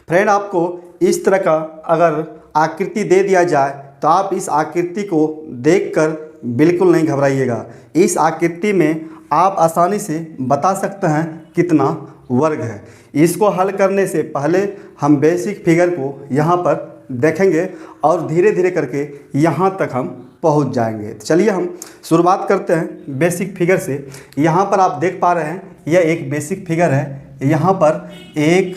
Friend, आपको इस तरह का अगर आकृति दे दिया जाए तो आप इस आकृति को देखकर बिल्कुल नहीं घबराइएगा। इस आकृति में आप आसानी से बता सकते हैं कितना वर्ग है। इसको हल करने से पहले हम बेसिक फिगर को यहाँ पर देखेंगे और धीरे धीरे करके यहाँ तक हम पहुँच जाएंगे। तो चलिए हम शुरुआत करते हैं बेसिक फिगर से। यहाँ पर आप देख पा रहे हैं यह एक बेसिक फिगर है। यहाँ पर 1,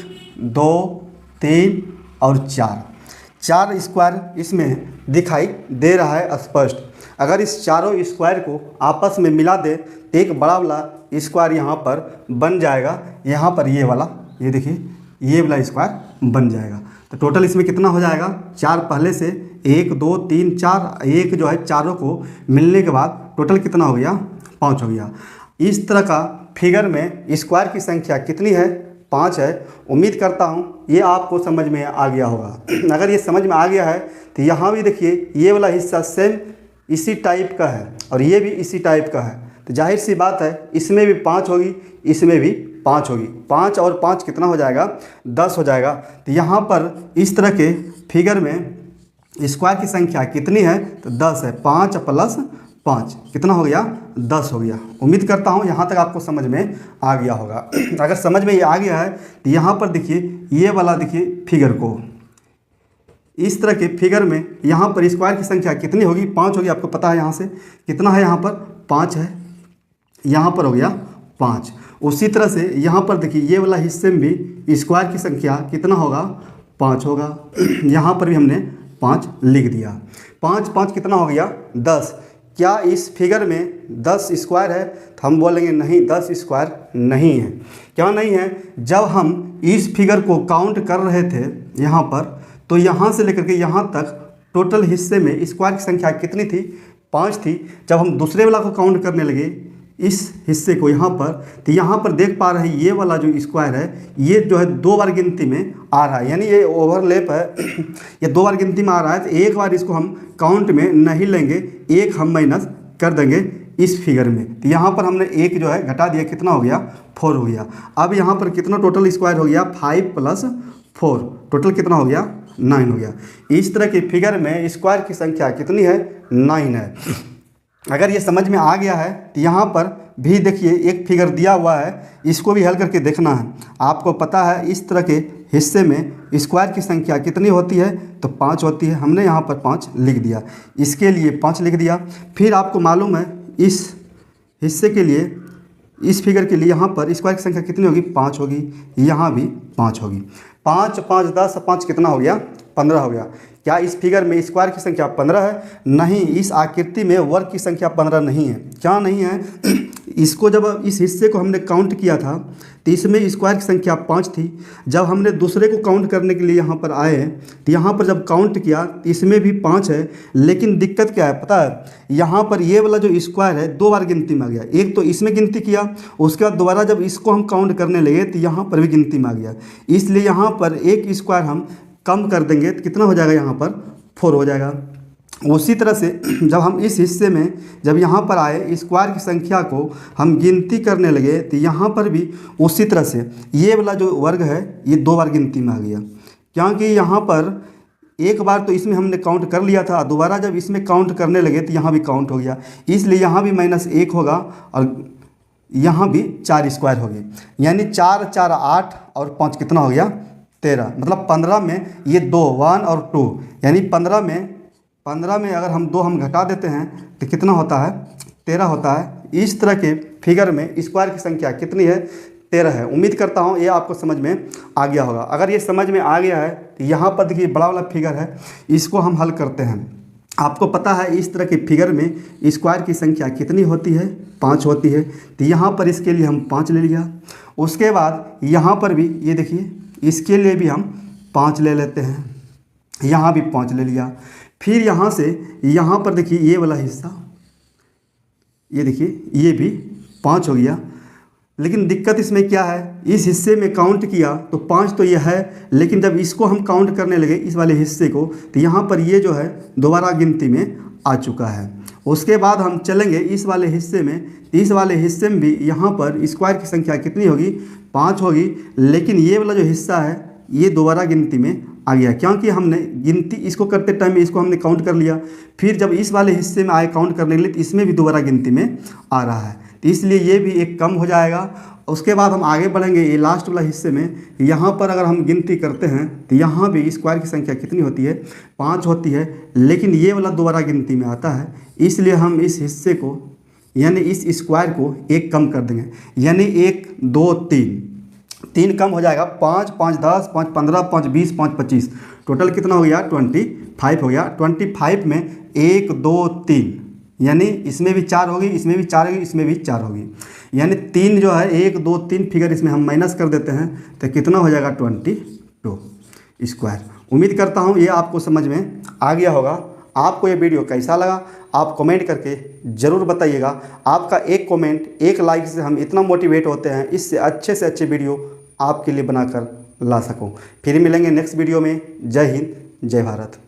2, 3 और 4 स्क्वायर इसमें दिखाई दे रहा है स्पष्ट। अगर इस चारों स्क्वायर को आपस में मिला दे तो एक बड़ा वाला स्क्वायर यहाँ पर बन जाएगा। यहाँ पर ये वाला, ये देखिए, ये वाला स्क्वायर बन जाएगा। तो टोटल इसमें कितना हो जाएगा? 4 पहले से 1, 2, 3, 4, एक जो है चारों को मिलने के बाद टोटल कितना हो गया? 5 हो गया। इस तरह का फिगर में स्क्वायर की संख्या कितनी है? 5 है। उम्मीद करता हूँ ये आपको समझ में आ गया होगा। अगर ये समझ में आ गया है तो यहाँ भी देखिए ये वाला हिस्सा सेम इसी टाइप का है और ये भी इसी टाइप का है। तो जाहिर सी बात है इसमें भी 5 होगी, इसमें भी 5 होगी। 5 और 5 कितना हो जाएगा? 10 हो जाएगा। तो यहाँ पर इस तरह के फिगर में स्क्वायर की संख्या कितनी है? तो 10 है। 5 + 5 कितना हो गया? 10 हो गया। उम्मीद करता हूँ यहाँ तक आपको समझ में आ गया होगा। अगर समझ में ये आ गया है तो यहाँ पर देखिए ये वाला देखिए फिगर को, इस तरह के फिगर में यहाँ पर स्क्वायर की संख्या कितनी होगी? 5 होगी। आपको पता है यहाँ से कितना है? यहाँ पर 5 है, यहाँ पर हो गया 5। उसी तरह से यहाँ पर देखिए ये वाला हिस्से में भी स्क्वायर की संख्या कितना होगा? 5 होगा। यहाँ पर भी हमने 5 लिख दिया। 5 5 कितना हो गया? 10। क्या इस फिगर में 10 स्क्वायर है? तो हम बोलेंगे नहीं, 10 स्क्वायर नहीं है। क्या नहीं है? जब हम इस फिगर को काउंट कर रहे थे यहाँ पर, तो यहाँ से लेकर के यहाँ तक टोटल हिस्से में स्क्वायर की संख्या कितनी थी? 5 थी। जब हम दूसरे वाला को काउंट करने लगे इस हिस्से को यहाँ पर, तो यहाँ पर देख पा रहे हैं ये वाला जो स्क्वायर है ये जो है 2 बार गिनती में आ रहा है, यानी ये ओवरलैप है। ये 2 बार गिनती में आ रहा है। तो एक बार इसको हम काउंट में नहीं लेंगे, एक हम माइनस कर देंगे इस फिगर में। तो यहाँ पर हमने एक जो है घटा दिया, कितना हो गया? 4 हो गया। अब यहाँ पर कितना टोटल स्क्वायर हो गया? 5 + 4 टोटल कितना हो गया? 9 हो गया। इस तरह के फिगर में स्क्वायर की संख्या कितनी है? 9 है। अगर ये समझ में आ गया है तो यहाँ पर भी देखिए एक फिगर दिया हुआ है, इसको भी हल करके देखना है। आपको पता है इस तरह के हिस्से में स्क्वायर की संख्या कितनी होती है? तो 5 होती है। हमने यहाँ पर 5 लिख दिया, इसके लिए 5 लिख दिया। फिर आपको मालूम है इस हिस्से के लिए, इस फिगर के लिए यहाँ पर स्क्वायर की संख्या कितनी होगी? 5 होगी। यहाँ भी 5 होगी। 5 5 10 5 कितना हो गया? 15 हो गया। क्या इस फिगर में स्क्वायर की संख्या 15 है? नहीं, इस आकृति में वर्ग की संख्या 15 नहीं है। क्या नहीं है? इसको जब इस हिस्से को हमने काउंट किया था तो इसमें स्क्वायर की संख्या 5 थी। जब हमने दूसरे को काउंट करने के लिए यहाँ पर आए तो यहाँ पर जब काउंट किया तो इसमें भी 5 है। लेकिन दिक्कत क्या है पता है? यहाँ पर ये वाला जो स्क्वायर है 2 बार गिनती में आ गया। एक तो इसमें गिनती किया, उसके बाद दोबारा जब इसको हम काउंट करने लगे तो यहाँ पर भी गिनती में आ गया। इसलिए यहाँ पर एक स्क्वायर हम कम कर देंगे तो कितना हो जाएगा? यहाँ पर 4 हो जाएगा। उसी तरह से जब हम इस हिस्से में जब यहाँ पर आए स्क्वायर की संख्या को हम गिनती करने लगे तो यहाँ पर भी उसी तरह से ये वाला जो वर्ग है ये 2 बार गिनती में आ गया। क्योंकि यहाँ पर एक बार तो इसमें हमने काउंट कर लिया था, दोबारा जब इसमें काउंट करने लगे तो यहाँ भी काउंट हो गया। इसलिए यहाँ भी -1 होगा और यहाँ भी 4 स्क्वायर हो गए। यानी 4 4 8 और 5 कितना हो गया? 13। मतलब 15 में ये 2 1 और 2, यानी 15 में अगर हम 2 हम घटा देते हैं तो कितना होता है? 13 होता है। इस तरह के फिगर में स्क्वायर की संख्या कितनी है? 13 है। उम्मीद करता हूँ ये आपको समझ में आ गया होगा। अगर ये समझ में आ गया है तो यहाँ पर देखिए बड़ा वाला फिगर है, इसको हम हल करते हैं। आपको पता है इस तरह के फिगर में स्क्वायर की संख्या कितनी होती है? 5 होती है। तो यहाँ पर इसके लिए हम 5 ले लिया। उसके बाद यहाँ पर भी ये देखिए इसके लिए भी हम 5 ले लेते हैं, यहाँ भी 5 ले लिया। फिर यहाँ से यहाँ पर देखिए ये वाला हिस्सा, ये देखिए ये भी 5 हो गया। लेकिन दिक्कत इसमें क्या है? इस हिस्से में काउंट किया तो 5 तो ये है, लेकिन जब इसको हम काउंट करने लगे इस वाले हिस्से को तो यहाँ पर ये जो है दोबारा गिनती में आ चुका है। उसके बाद हम चलेंगे इस वाले हिस्से में, तो इस वाले हिस्से में भी यहाँ पर स्क्वायर की संख्या कितनी होगी? 5 होगी। लेकिन ये वाला जो हिस्सा है ये दोबारा गिनती में आ गया, क्योंकि हमने गिनती इसको करते टाइम में इसको हमने काउंट कर लिया, फिर जब इस वाले हिस्से में आए काउंट करने के लिए तो इसमें भी दोबारा गिनती में आ रहा है, तो इसलिए ये भी एक कम हो जाएगा। उसके बाद हम आगे बढ़ेंगे ये लास्ट वाला हिस्से में। यहाँ पर अगर हम गिनती करते हैं तो यहाँ भी स्क्वायर की संख्या कितनी होती है, 5 होती है, लेकिन ये वाला दोबारा गिनती में आता है, इसलिए हम इस हिस्से को यानी इस स्क्वायर को 1 कम कर देंगे, यानी 1 2 3 कम हो जाएगा। 5 5 10 5 15 5 20 5 25, टोटल कितना हो गया 25 हो गया। 25 में 1 2 3, यानी इसमें भी 4 होगी, इसमें भी 4 होगी, इसमें भी 4 होगी, यानी 3 जो है 1 2 3 फिगर इसमें हम माइनस कर देते हैं तो कितना हो जाएगा 22 स्क्वायर। उम्मीद करता हूँ ये आपको समझ में आ गया होगा। आपको ये वीडियो कैसा लगा आप कमेंट करके ज़रूर बताइएगा। आपका एक कमेंट एक लाइक से हम इतना मोटिवेट होते हैं, इससे अच्छे वीडियो आपके लिए बनाकर ला सकूं। फिर मिलेंगे नेक्स्ट वीडियो में। जय हिंद, जय भारत।